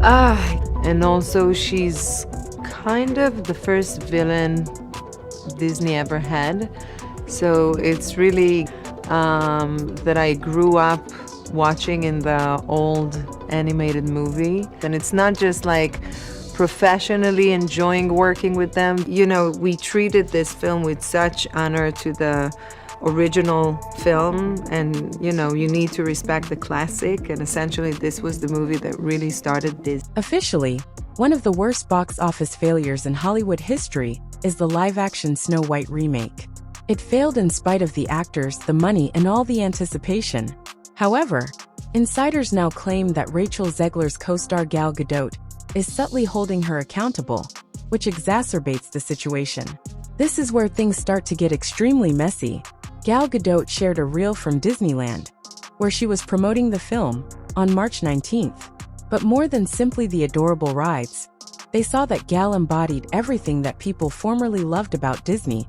And also she's kind of the first villain Disney ever had. So it's really that I grew up watching in the old animated movie. And it's not just like professionally enjoying working with them. You know, we treated this film with such honor to the original film, and you know, you need to respect the classic, and essentially this was the movie that really started this. Officially, one of the worst box office failures in Hollywood history is the live-action Snow White remake. It failed in spite of the actors, the money, and all the anticipation. However, insiders now claim that Rachel Zegler's co-star Gal Gadot is subtly holding her accountable, which exacerbates the situation. This is where things start to get extremely messy. Gal Gadot shared a reel from Disneyland, where she was promoting the film, on March 19th. But more than simply the adorable rides, they saw that Gal embodied everything that people formerly loved about Disney: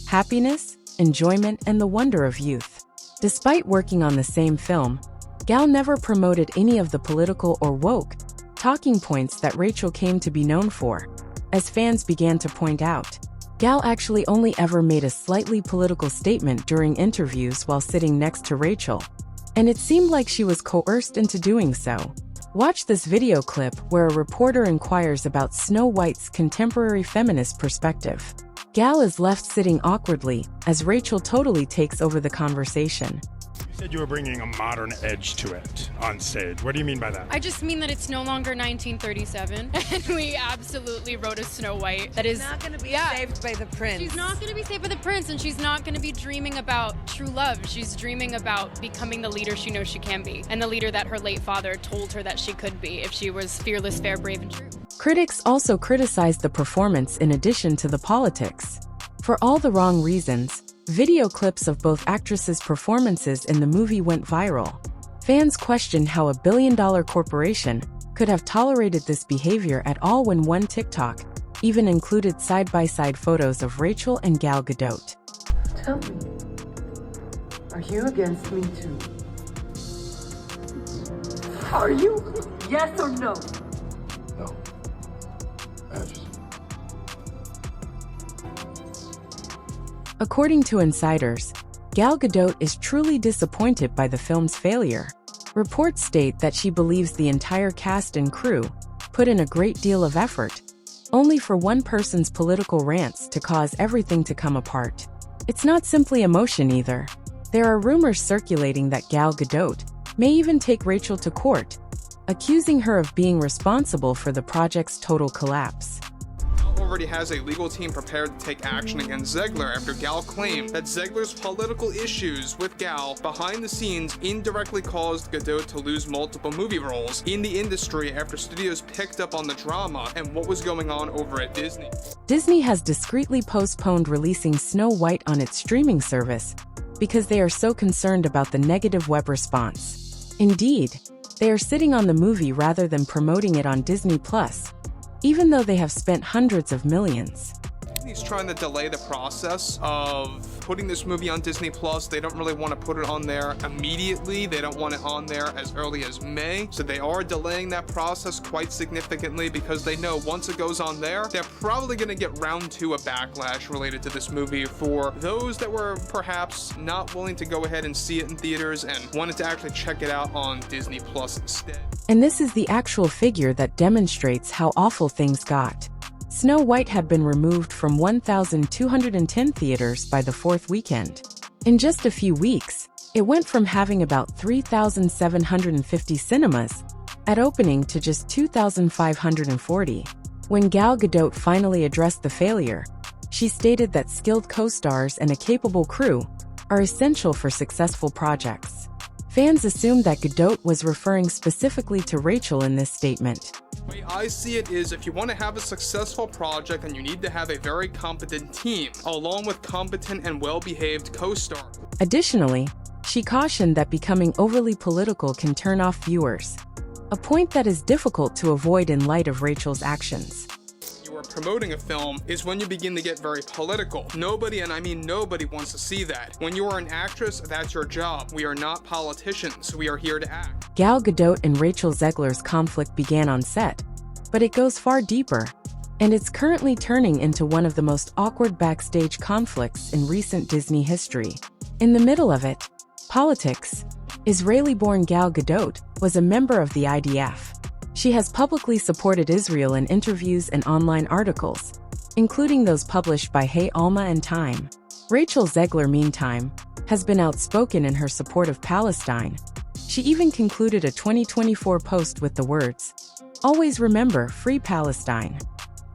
happiness, enjoyment, and the wonder of youth. Despite working on the same film, Gal never promoted any of the political or woke talking points that Rachel came to be known for. As fans began to point out, Gal actually only ever made a slightly political statement during interviews while sitting next to Rachel, and it seemed like she was coerced into doing so. Watch this video clip where a reporter inquires about Snow White's contemporary feminist perspective. Gal is left sitting awkwardly as Rachel totally takes over the conversation. You said you were bringing a modern edge to it on stage. What do you mean by that? I just mean that it's no longer 1937, and we absolutely wrote a Snow White that is Not gonna be saved by the prince. She's not going to be saved by the prince, and she's not going to be dreaming about true love. She's dreaming about becoming the leader she knows she can be, and the leader that her late father told her that she could be if she was fearless, fair, brave, and true. Critics also criticized the performance in addition to the politics. For all the wrong reasons, video clips of both actresses' performances in the movie went viral. Fans questioned how a billion-dollar corporation could have tolerated this behavior at all when one TikTok even included side-by-side photos of Rachel and Gal Gadot. Tell me, are you against me too? Are you? Yes or no? No. Just... According to insiders, Gal Gadot is truly disappointed by the film's failure. Reports state that she believes the entire cast and crew put in a great deal of effort, only for one person's political rants to cause everything to come apart. It's not simply emotion either. There are rumors circulating that Gal Gadot may even take Rachel to court, accusing her of being responsible for the project's total collapse. Already has a legal team prepared to take action against Zegler after Gal claimed that Zegler's political issues with Gal behind the scenes indirectly caused Gadot to lose multiple movie roles in the industry after studios picked up on the drama and what was going on over at Disney. Disney has discreetly postponed releasing Snow White on its streaming service because they are so concerned about the negative web response. Indeed, they are sitting on the movie rather than promoting it on Disney+, even though they have spent hundreds of millions. Disney's trying to delay the process of putting this movie on Disney+. They don't really want to put it on there immediately. They don't want it on there as early as May. So they are delaying that process quite significantly because they know once it goes on there, they're probably going to get round 2 of backlash related to this movie for those that were perhaps not willing to go ahead and see it in theaters and wanted to actually check it out on Disney+ instead. And this is the actual figure that demonstrates how awful things got. Snow White had been removed from 1,210 theaters by the 4th weekend. In just a few weeks, it went from having about 3,750 cinemas at opening to just 2,540. When Gal Gadot finally addressed the failure, she stated that skilled co-stars and a capable crew are essential for successful projects. Fans assumed that Gadot was referring specifically to Rachel in this statement. The way I see it is if you want to have a successful project, then you need to have a very competent team, along with competent and well-behaved co-stars. Additionally, she cautioned that becoming overly political can turn off viewers, a point that is difficult to avoid in light of Rachel's actions. You or promoting a film is when you begin to get very political. Nobody, and I mean nobody, wants to see that. When you are an actress, that's your job. We are not politicians. We are here to act. Gal Gadot and Rachel Zegler's conflict began on set, but it goes far deeper, and it's currently turning into one of the most awkward backstage conflicts in recent Disney history. In the middle of it, politics. Israeli-born Gal Gadot was a member of the IDF. She has publicly supported Israel in interviews and online articles, including those published by Hey Alma and Time. Rachel Zegler, meantime, has been outspoken in her support of Palestine. She even concluded a 2024 post with the words, "Always remember, free Palestine."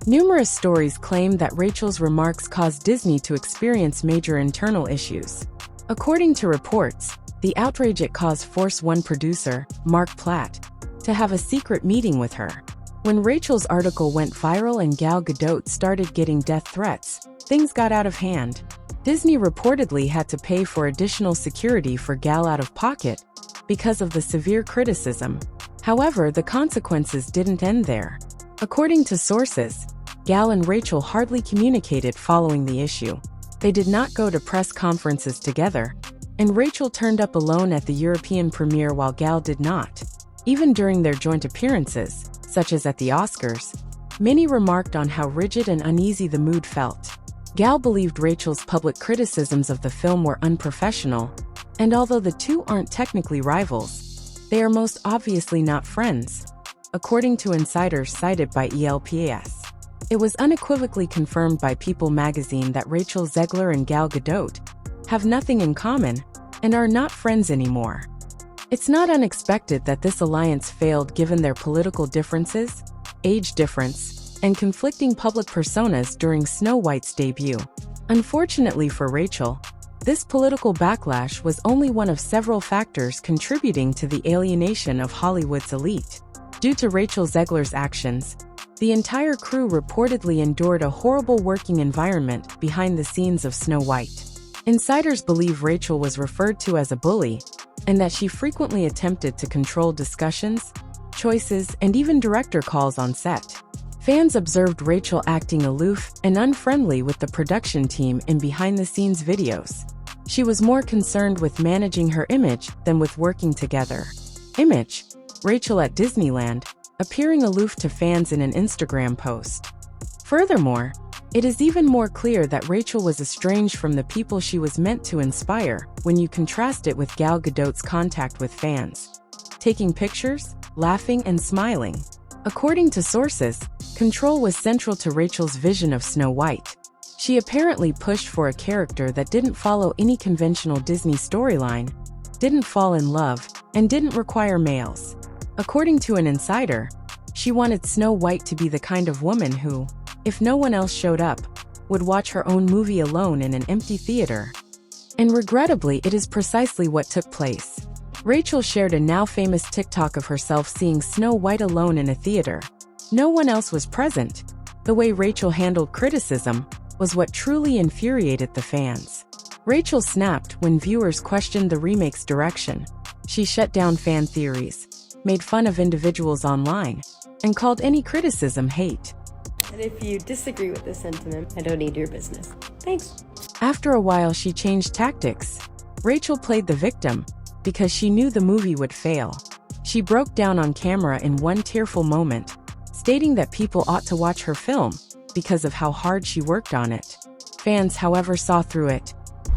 Numerous stories claim that Rachel's remarks caused Disney to experience major internal issues. According to reports, the outrage it caused forced one producer, Mark Platt, to have a secret meeting with her. When Rachel's article went viral and Gal Gadot started getting death threats, things got out of hand. Disney reportedly had to pay for additional security for Gal out of pocket because of the severe criticism. However, the consequences didn't end there. According to sources, Gal and Rachel hardly communicated following the issue. They did not go to press conferences together, and Rachel turned up alone at the European premiere while Gal did not. Even during their joint appearances, such as at the Oscars, many remarked on how rigid and uneasy the mood felt. Gal believed Rachel's public criticisms of the film were unprofessional, and although the two aren't technically rivals, they are most obviously not friends, according to insiders cited by ELPAS. It was unequivocally confirmed by People magazine that Rachel Zegler and Gal Gadot have nothing in common and are not friends anymore. It's not unexpected that this alliance failed given their political differences, age difference, and conflicting public personas during Snow White's debut. Unfortunately for Rachel, this political backlash was only one of several factors contributing to the alienation of Hollywood's elite. Due to Rachel Zegler's actions, the entire crew reportedly endured a horrible working environment behind the scenes of Snow White. Insiders believe Rachel was referred to as a bully, and that she frequently attempted to control discussions, choices, and even director calls on set. Fans observed Rachel acting aloof and unfriendly with the production team in behind-the-scenes videos. She was more concerned with managing her image than with working together. Image: Rachel at Disneyland, appearing aloof to fans in an Instagram post. Furthermore, it is even more clear that Rachel was estranged from the people she was meant to inspire when you contrast it with Gal Gadot's contact with fans, taking pictures, laughing, and smiling. According to sources, control was central to Rachel's vision of Snow White. She apparently pushed for a character that didn't follow any conventional Disney storyline, didn't fall in love, and didn't require males. According to an insider, she wanted Snow White to be the kind of woman who, if no one else showed up, would watch her own movie alone in an empty theater. And regrettably, it is precisely what took place. Rachel shared a now famous TikTok of herself seeing Snow White alone in a theater. No one else was present. The way Rachel handled criticism was what truly infuriated the fans. Rachel snapped when viewers questioned the remake's direction. She shut down fan theories, made fun of individuals online, and called any criticism hate. And if you disagree with this sentiment, I don't need your business. Thanks. After a while, she changed tactics. Rachel played the victim because she knew the movie would fail. She broke down on camera in one tearful moment, stating that people ought to watch her film because of how hard she worked on it. Fans, however, saw through it.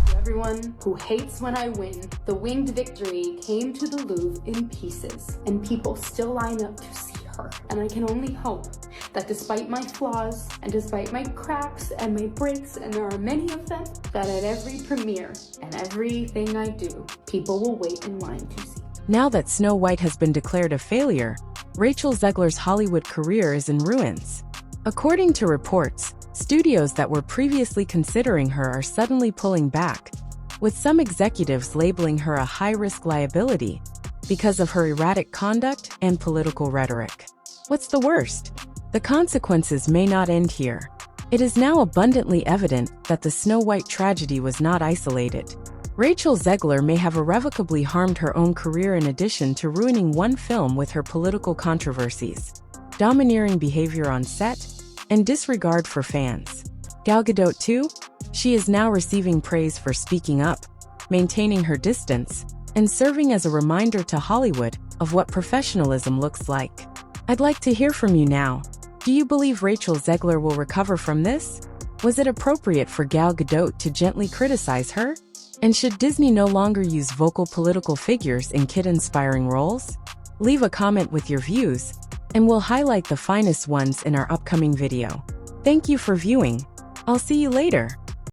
To everyone who hates when I win, the winged victory came to the Louvre in pieces, and people still line up to see her. And I can only hope that despite my flaws, and despite my cracks and my breaks, and there are many of them, that at every premiere and everything I do, people will wait in line to see. Now that Snow White has been declared a failure, Rachel Zegler's Hollywood career is in ruins. According to reports, studios that were previously considering her are suddenly pulling back, with some executives labeling her a high-risk liability because of her erratic conduct and political rhetoric. What's the worst? The consequences may not end here. It is now abundantly evident that the Snow White tragedy was not isolated. Rachel Zegler may have irrevocably harmed her own career in addition to ruining one film with her political controversies, domineering behavior on set, and disregard for fans. Gal Gadot too? She is now receiving praise for speaking up, maintaining her distance, and serving as a reminder to Hollywood of what professionalism looks like. I'd like to hear from you now. Do you believe Rachel Zegler will recover from this? Was it appropriate for Gal Gadot to gently criticize her? And should Disney no longer use vocal political figures in kid-inspiring roles? Leave a comment with your views, and we'll highlight the finest ones in our upcoming video. Thank you for viewing. I'll see you later.